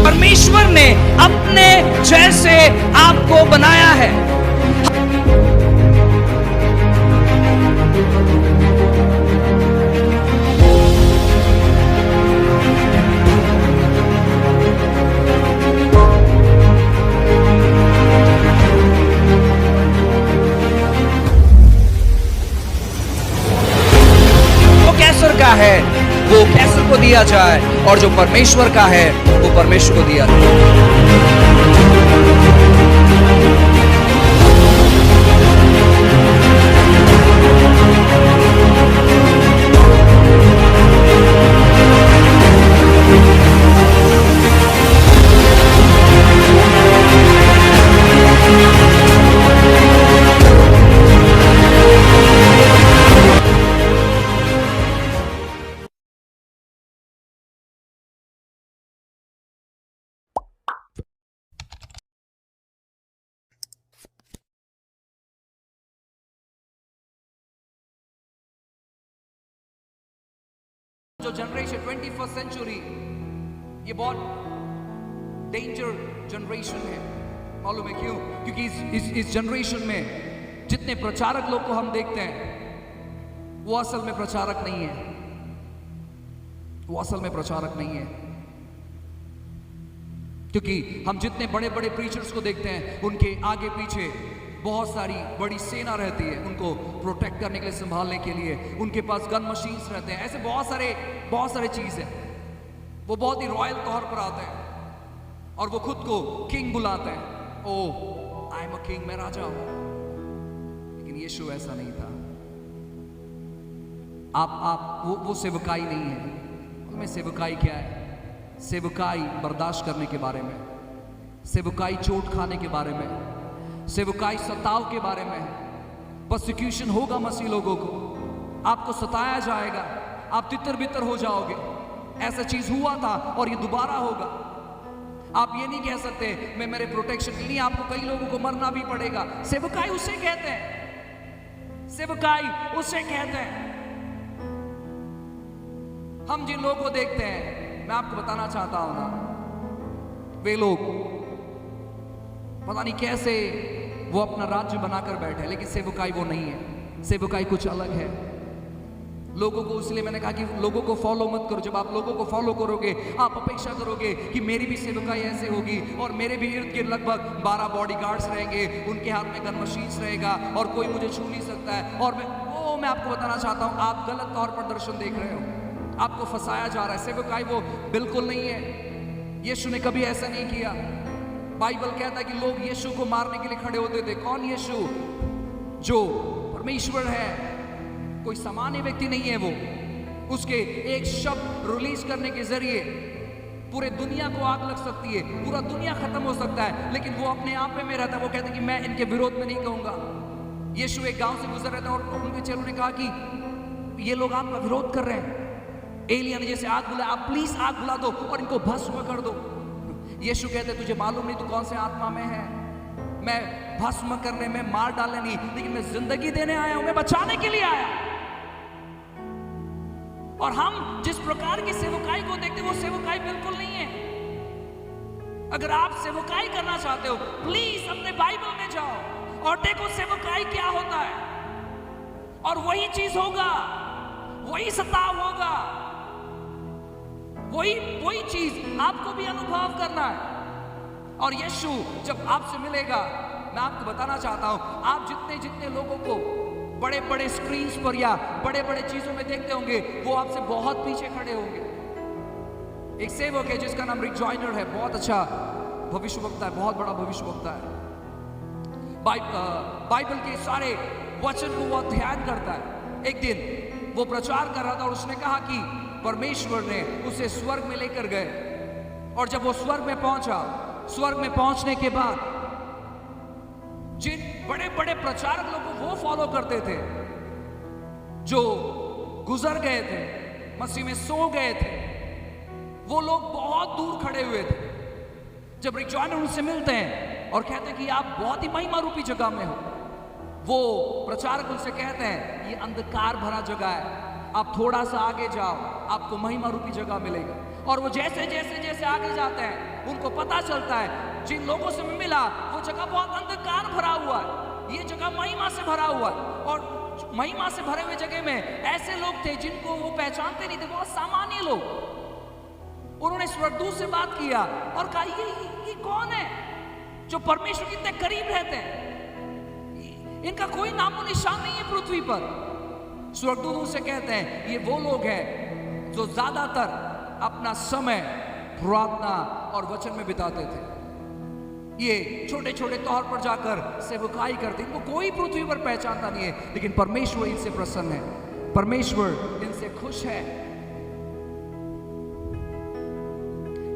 परमेश्वर ने अपने जैसे आपको बनाया है। कैसर का है वो कैसर को दिया जाए, और जो परमेश्वर का है वो परमेश्वर को दिया जाए। जो जनरेशन 21st सेंचुरी, ये बहुत डेंजर जनरेशन है। मालूम है क्यों? क्योंकि इस जनरेशन में जितने प्रचारक लोग को हम देखते हैं वो असल में प्रचारक नहीं है, वो असल में प्रचारक नहीं है। क्योंकि हम जितने बड़े बड़े प्रीचर्स को देखते हैं उनके आगे पीछे बहुत सारी बड़ी सेना रहती है उनको प्रोटेक्ट करने के लिए, संभालने के लिए। उनके पास गन मशीन्स रहते हैं, ऐसे बहुत सारे चीज है। वो बहुत ही रॉयल तौर पर आते हैं और वो खुद को किंग बुलाते हैं। ओ आई एम अ किंग, मैं राजा हूं। लेकिन यीशु ऐसा नहीं था। वो सेवकाई नहीं है। उनमें सेवकाई क्या है? सेवकाई बर्दाश्त करने के बारे में, सेवकाई चोट खाने के बारे में, सेवकाई सताव के बारे में। परसिक्यूशन होगा मसीह लोगों को, आपको सताया जाएगा, आप तितर बितर हो जाओगे। ऐसा चीज हुआ था और ये दोबारा होगा। आप ये नहीं कह सकते मैं मेरे प्रोटेक्शन के लिए, आपको कई लोगों को मरना भी पड़ेगा। सेवकाई उसे कहते हैं, सेवकाई उसे कहते हैं। हम जिन लोगों को देखते हैं, मैं आपको बताना चाहता हूं ना, वे लोग पता नहीं कैसे वो अपना राज्य बनाकर बैठे, लेकिन सेवकाई वो नहीं है। सेवकाई कुछ अलग है। लोगों को, इसलिए मैंने कहा कि लोगों को फॉलो मत करो। जब आप लोगों को फॉलो करोगे, आप अपेक्षा करोगे कि मेरी भी सेवकाई ऐसे होगी और मेरे भी इर्द गिर्द लगभग 12 बॉडीगार्ड्स रहेंगे, उनके हाथ में गन मशीन्स रहेगा और कोई मुझे छू नहीं सकता है। और मैं आपको बताना चाहता हूं, आप गलत तौर पर दर्शन देख रहे हो, आपको फंसाया जा रहा है। सेवकाई वो बिल्कुल नहीं है। यीशु ने कभी ऐसा नहीं किया। बाइबल कहता है कि लोग यीशु को मारने के लिए खड़े होते थे। कौन यीशु? जो परमेश्वर है, कोई सामान्य व्यक्ति नहीं है वो। उसके एक शब्द रिलीज करने के जरिए पूरे दुनिया को आग लग सकती है, पूरा दुनिया खत्म हो सकता है, लेकिन वो अपने आप में रहता है। वो कहते हैं कि मैं इनके विरोध में नहीं कहूंगा। यीशु एक गांव से गुजर रहे थे और उनके चेलों ने कहा कि ये लोग आपका विरोध कर रहे हैं। एलिया ने जैसे आग बुलाया, आप प्लीज आग बुला दो और इनको भस्म कर दो। यीशु कहते तुझे मालूम नहीं तू कौन से आत्मा में है? मैं भस्म करने में, मार डालने नहीं, लेकिन मैं जिंदगी देने आया हूं, मैं बचाने के लिए आया। और हम जिस प्रकार की सेवकाई को देखते हैं वो सेवकाई बिल्कुल नहीं है। अगर आप सेवकाई करना चाहते हो, प्लीज अपने बाइबल में जाओ और देखो सेवकाई क्या होता है, और वही चीज होगा, वही सताव होगा, वही चीज आपको भी अनुभव करना है। और यीशु जब आपसे मिलेगा, मैं आपको बताना चाहता हूं, आप जितने लोगों को बड़े बड़े स्क्रीन्स पर या बड़े बड़े चीजों में देखते होंगे, वो आपसे बहुत पीछे खड़े होंगे। एक सेवक है जिसका नाम रिक जॉयनर है, बहुत अच्छा भविष्यवक्ता है, बहुत बड़ा भविष्यवक्ता है। बाइबल के सारे वचन को वो ध्यान करता है। एक दिन वो प्रचार कर रहा था और उसने कहा कि परमेश्वर ने उसे स्वर्ग में लेकर गए। और जब वो स्वर्ग में पहुंचा, स्वर्ग में पहुंचने के बाद जिन बड़े बड़े प्रचारक लोगों को वो फॉलो करते थे, जो गुजर गए थे, मसीह में सो गए थे, वो लोग बहुत दूर खड़े हुए थे। जब रिक जॉयनर उनसे मिलते हैं और कहते हैं कि आप बहुत ही महिमा रूपी जगह में हो, वो प्रचारक उनसे कहते हैं ये अंधकार भरा जगह है, आप थोड़ा सा आगे जाओ, आपको महिमा रूपी जगह मिलेगा। और वो जैसे जैसे जैसे आगे जाते हैं उनको पता चलता है जिन लोगों से मैं मिला वो जगह बहुत अंधकार भरा हुआ है, ये जगह महिमा से भरा हुआ है। और महिमा से भरे हुए जगह में ऐसे लोग थे जिनको वो पहचानते नहीं थे, बहुत सामान्य लोग। उन्होंने स्वर्गदूत से बात किया और कहा ये कौन है जो परमेश्वर के इतने करीब रहते हैं, इनका कोई नामो निशान नहीं है पृथ्वी पर। स्वर्गदूत उनसे कहते हैं ये वो लोग हैं जो ज्यादातर अपना समय प्रार्थना और वचन में बिताते थे। ये छोटे छोटे तौर पर जाकर सेवकाई करते, इनको कोई पृथ्वी पर पहचानता नहीं है, लेकिन परमेश्वर इनसे प्रसन्न है, परमेश्वर इनसे खुश है।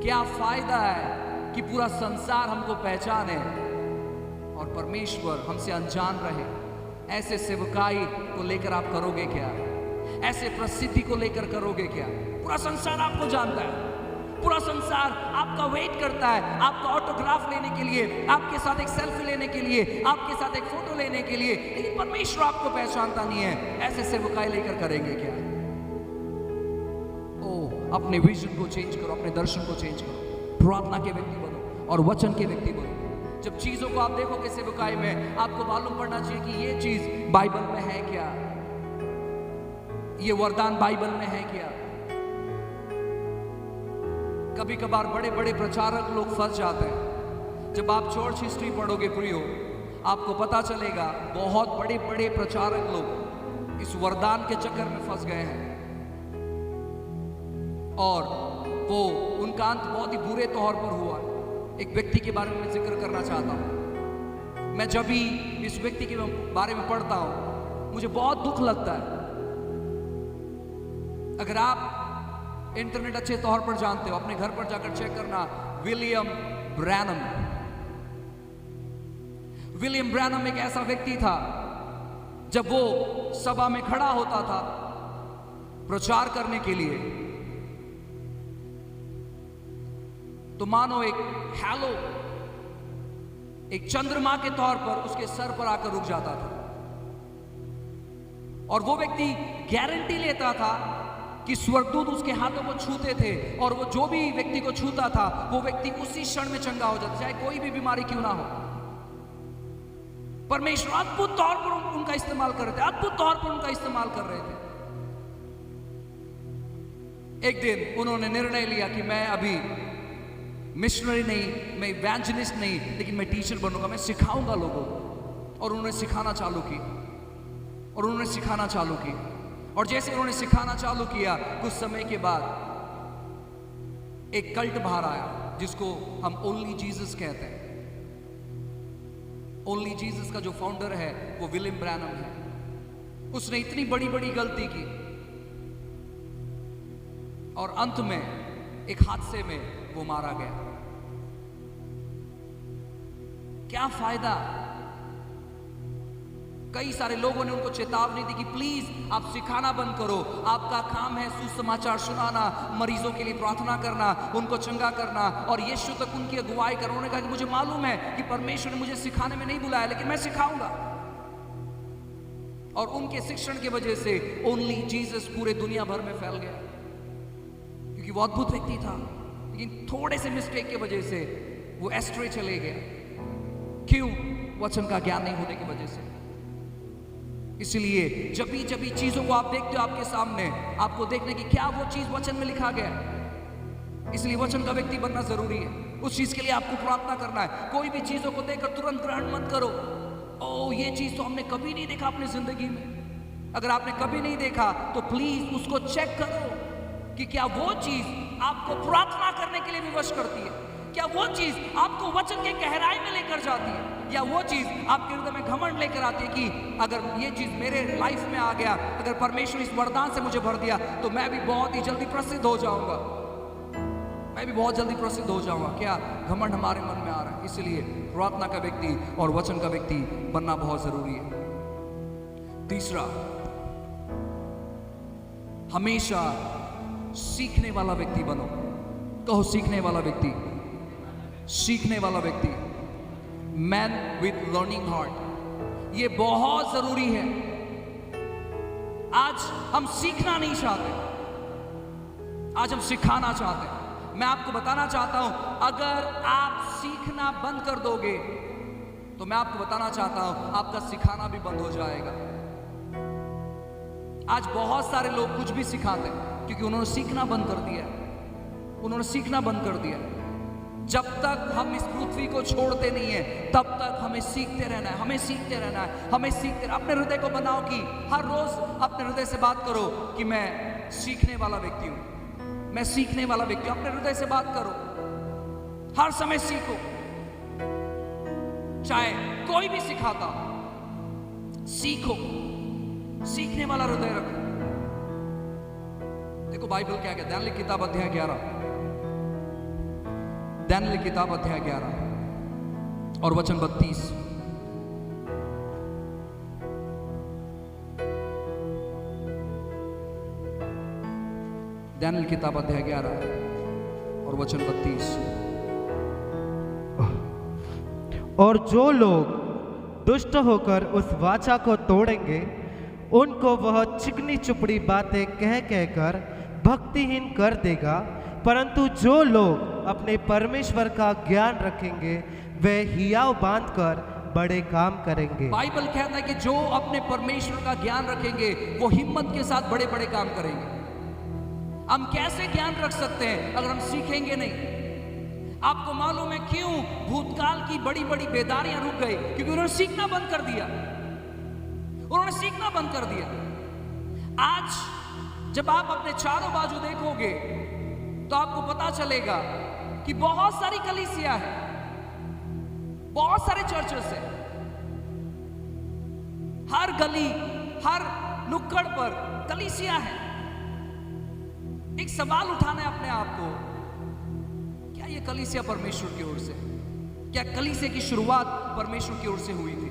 क्या फायदा है कि पूरा संसार हमको पहचाने और परमेश्वर हमसे अनजान रहे। ऐसे सेवकाई को लेकर आप करोगे क्या? ऐसे प्रसिद्धि को लेकर करोगे क्या? पूरा संसार आपको जानता है, पूरा संसार आपका वेट करता है, आपका ऑटोग्राफ लेने के लिए, आपके साथ एक सेल्फी लेने के लिए, आपके साथ एक फोटो लेने के लिए, लेकिन परमेश्वर आपको पहचानता नहीं है। ऐसे सेवकाई लेकर करेंगे क्या? ओ, अपने विजन को चेंज करो, अपने दर्शन को चेंज करो, प्रार्थना के व्यक्ति बनो और वचन के व्यक्ति बनो। जब चीजों को आप देखोगे सेवकाई में, आपको मालूम पड़ना चाहिए कि ये चीज बाइबल में है क्या, ये वरदान बाइबल में है क्या। कभी कभार बड़े बड़े प्रचारक लोग फंस जाते हैं। जब आप चर्च हिस्ट्री पढ़ोगे प्रियो, आपको पता चलेगा बहुत बड़े बड़े प्रचारक लोग इस वरदान के चक्कर में फंस गए हैं और वो उनका अंत बहुत ही बुरे तौर पर हुआ। एक व्यक्ति के बारे में मैं जिक्र करना चाहता हूं। मैं जब भी इस व्यक्ति के बारे में पढ़ता हूं मुझे बहुत दुख लगता है। अगर आप इंटरनेट अच्छे तौर पर जानते हो, अपने घर पर जाकर चेक करना, विलियम ब्रैनम। विलियम ब्रैनम एक ऐसा व्यक्ति था, जब वो सभा में खड़ा होता था प्रचार करने के लिए, तो मानो एक हैलो, एक चंद्रमा के तौर पर उसके सर पर आकर रुक जाता था। और वो व्यक्ति गारंटी लेता था कि स्वर्गदूत उसके हाथों को छूते थे और वो जो भी व्यक्ति को छूता था वो व्यक्ति उसी क्षण में चंगा हो जाता, चाहे कोई भी बीमारी क्यों ना हो। परमेश्वर अद्भुत तौर पर उनका इस्तेमाल कर रहे थे, अद्भुत तौर पर उनका इस्तेमाल कर रहे थे। एक दिन उन्होंने निर्णय लिया कि मैं अभी मिशनरी नहीं, मैं इवेंजलिस्ट नहीं, लेकिन मैं टीचर बनूंगा, मैं सिखाऊंगा लोगों को। और उन्होंने सिखाना चालू की और उन्होंने सिखाना चालू की। और जैसे उन्होंने सिखाना चालू किया, कुछ समय के बाद एक कल्ट बाहर आया जिसको हम ओनली जीसस कहते हैं। ओनली जीसस का जो फाउंडर है वो विलियम ब्रैनम है। उसने इतनी बड़ी बड़ी गलती की और अंत में एक हादसे में वो मारा गया। क्या फायदा? कई सारे लोगों ने उनको चेतावनी दी कि प्लीज आप सिखाना बंद करो, आपका काम है सुसमाचार सुनाना, मरीजों के लिए प्रार्थना करना, उनको चंगा करना और यीशु तक उनकी अगुवाई करना। उन्होंने कहा कि मुझे मालूम है कि परमेश्वर ने मुझे सिखाने में नहीं बुलाया, लेकिन मैं सिखाऊंगा। और उनके शिक्षण की वजह से ओनली जीसस पूरे दुनिया भर में फैल गया, क्योंकि वो अद्भुत व्यक्ति था, लेकिन थोड़े से मिस्टेक की वजह से वो एस्ट्रे चले गया। क्यों? वचन का ज्ञान नहीं होने की वजह से। इसलिए जब भी चीजों को आप देखते हो आपके सामने, आपको देखने की क्या वो चीज वचन में लिखा गया। इसलिए वचन का व्यक्ति बनना जरूरी है। उस चीज के लिए आपको प्रार्थना करना है। कोई भी चीजों को देखकर तुरंत ग्रहण मत करो। ओ, ये चीज तो हमने कभी नहीं देखा अपनी जिंदगी में। अगर आपने कभी नहीं देखा तो प्लीज उसको चेक करो कि क्या वो चीज आपको प्रार्थना करने के लिए विवश करती है, क्या वो चीज आपको वचन के गहराई में लेकर जाती है, या वो चीज आपके हृदय में घमंड लेकर आती है कि अगर ये चीज मेरे लाइफ में आ गया, अगर परमेश्वर इस वरदान से मुझे भर दिया तो मैं भी बहुत ही जल्दी प्रसिद्ध हो जाऊंगा, मैं भी बहुत जल्दी प्रसिद्ध हो जाऊंगा। क्या घमंड हमारे मन में आ रहा है? इसलिए प्रार्थना का व्यक्ति और वचन का व्यक्ति बनना बहुत जरूरी है। तीसरा, हमेशा सीखने वाला व्यक्ति बनो। कहो, सीखने वाला व्यक्ति। सीखने वाला व्यक्ति, मैन विथ लर्निंग हार्ट। ये बहुत जरूरी है। आज हम सीखना नहीं चाहते, आज हम सिखाना चाहते हैं। मैं आपको बताना चाहता हूं, अगर आप सीखना बंद कर दोगे तो मैं आपको बताना चाहता हूं आपका सिखाना भी बंद हो जाएगा। आज बहुत सारे लोग कुछ भी सिखाते हैं क्योंकि उन्होंने सीखना बंद कर दिया, उन्होंने सीखना बंद कर दिया। जब तक हम इस पृथ्वी को छोड़ते नहीं है तब तक हमें सीखते रहना है, हमें सीखते रहना है, हमें सीखते रहना। अपने हृदय को बनाओ कि हर रोज अपने हृदय से बात करो कि मैं सीखने वाला व्यक्ति हूं, मैं सीखने वाला व्यक्ति हूं। अपने हृदय से बात करो, हर समय सीखो, चाहे कोई भी सिखाता हो, सीखो, सीखने वाला हृदय रखो। देखो बाइबल क्या कहता है, दानियेल की किताब अध्याय 11, दानियेल की किताब अध्याय 11 और वचन 32। दानियेल की किताब अध्याय 11 और वचन 32। और जो लोग दुष्ट होकर उस वाचा को तोड़ेंगे उनको वह चिकनी चुपड़ी बातें कह कहकर भक्तिहीन कर देगा, परंतु जो लोग अपने परमेश्वर का ज्ञान रखेंगे वे हियाव बांधकर बड़े काम करेंगे। बाइबल कहता है कि जो अपने परमेश्वर का ज्ञान रखेंगे वो हिम्मत के साथ बड़े बड़े काम करेंगे। हम कैसे ज्ञान रख सकते हैं अगर हम सीखेंगे नहीं? आपको मालूम है क्यों भूतकाल की बड़ी बड़ी बेदारियां रुक गई? क्योंकि उन्होंने सीखना बंद कर दिया, उन्होंने सीखना बंद कर दिया। आज जब आप अपने चारों बाजू देखोगे तो आपको पता चलेगा कि बहुत सारी कलीसिया है, बहुत सारे चर्चेस है, हर गली हर नुक्कड़ पर कलीसिया है। एक सवाल उठाना है अपने आप को, क्या ये कलीसिया परमेश्वर की ओर से? क्या कलीसिया की शुरुआत परमेश्वर की ओर से हुई थी?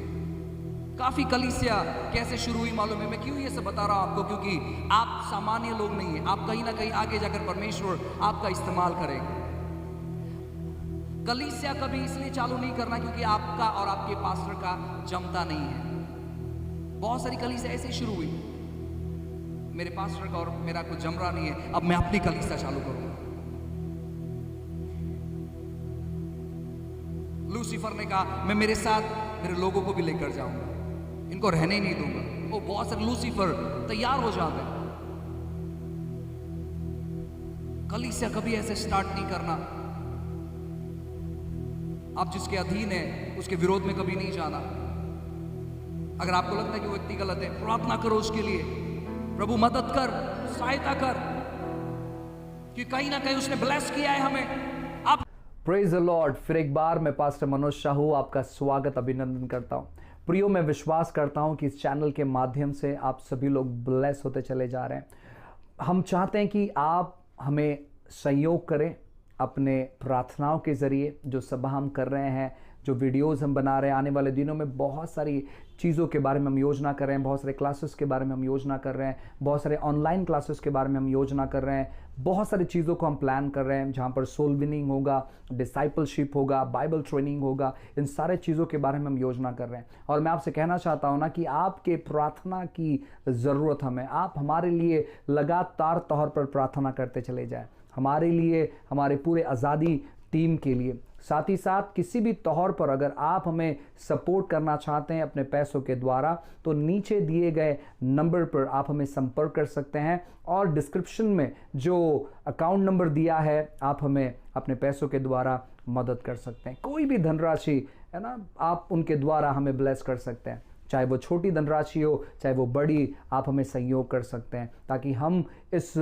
काफी कलीसिया कैसे शुरू हुई मालूम है? मैं क्यों ये सब बता रहा हूं आपको, क्योंकि आप सामान्य लोग नहीं है, आप कहीं ना कहीं आगे जाकर परमेश्वर आपका इस्तेमाल करेगा। कलीसिया कभी इसलिए चालू नहीं करना क्योंकि आपका और आपके पास्टर का जमता नहीं है। बहुत सारी कलीसिया ऐसे शुरू हुई, मेरे पास्टर का और मेरा कुछ जम रहा नहीं है, अब मैं अपनी कलीसिया चालू करूंगा। लूसीफर ने कहा मैं मेरे साथ मेरे लोगों को भी लेकर जाऊंगा, इनको रहने ही नहीं दूंगा। वो बहुत सारे लूसीफर तैयार हो जाते हैं। कलीसिया कभी ऐसे स्टार्ट नहीं करना। आप जिसके अधीन है उसके विरोध में कभी नहीं जाना। अगर आपको लगता है कि वो व्यक्ति गलत है, प्रार्थना करो उसके लिए, प्रभु मदद कर, सहायता कर, कि कहीं ना कहीं उसने ब्लेस किया है हमें। आप प्रेज द लॉर्ड। फिर एक बार मैं पास्टर मनोज शाहू आपका स्वागत अभिनंदन करता हूं। प्रियो, मैं विश्वास करता हूं कि इस चैनल के माध्यम से आप सभी लोग ब्लेस होते चले जा रहे हैं। हम चाहते हैं कि आप हमें सहयोग करें अपने प्रार्थनाओं के ज़रिए। जो सभा हम कर रहे हैं, जो वीडियोस हम बना रहे हैं, आने वाले दिनों में बहुत सारी चीज़ों के बारे में हम योजना कर रहे हैं, बहुत सारे क्लासेस के बारे में हम योजना कर रहे हैं, बहुत सारे ऑनलाइन क्लासेस के बारे में हम योजना कर रहे हैं, बहुत सारी चीज़ों को हम प्लान कर रहे हैं, जहाँ पर सोल विनिंग होगा, डिसाइपलशिप होगा, बाइबल ट्रेनिंग होगा। इन सारे चीज़ों के बारे में हम योजना कर रहे हैं। और मैं आपसे कहना चाहता हूँ ना कि आपके प्रार्थना की ज़रूरत हमें। आप हमारे लिए लगातार तौर पर प्रार्थना करते चले जाएं, हमारे लिए, हमारे पूरे आज़ादी टीम के लिए। साथ ही साथ किसी भी तौर पर अगर आप हमें सपोर्ट करना चाहते हैं अपने पैसों के द्वारा, तो नीचे दिए गए नंबर पर आप हमें संपर्क कर सकते हैं, और डिस्क्रिप्शन में जो अकाउंट नंबर दिया है आप हमें अपने पैसों के द्वारा मदद कर सकते हैं। कोई भी धनराशि है ना, आप उनके द्वारा हमें ब्लेस कर सकते हैं, चाहे वो छोटी धनराशि हो चाहे वो बड़ी, आप हमें सहयोग कर सकते हैं, ताकि हम इस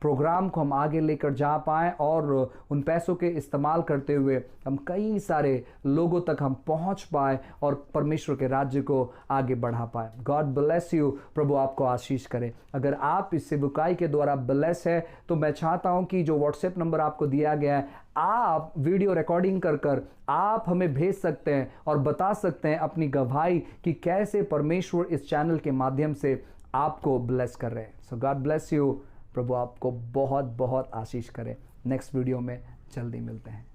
प्रोग्राम को हम आगे लेकर जा पाएँ और उन पैसों के इस्तेमाल करते हुए हम कई सारे लोगों तक हम पहुंच पाए और परमेश्वर के राज्य को आगे बढ़ा पाए। God bless you. प्रभु आपको आशीष करे। अगर आप इस सेवकाई के द्वारा ब्लेस है तो मैं चाहता हूं कि जो व्हाट्सएप नंबर आपको दिया गया है, आप वीडियो रिकॉर्डिंग कर आप हमें भेज सकते हैं और बता सकते हैं अपनी गवाही कि कैसे परमेश्वर इस चैनल के माध्यम से आपको ब्लेस कर रहे हैं। सो गॉड ब्लेस यू। प्रभु आपको बहुत बहुत आशीष करे। नेक्स्ट वीडियो में जल्दी मिलते हैं।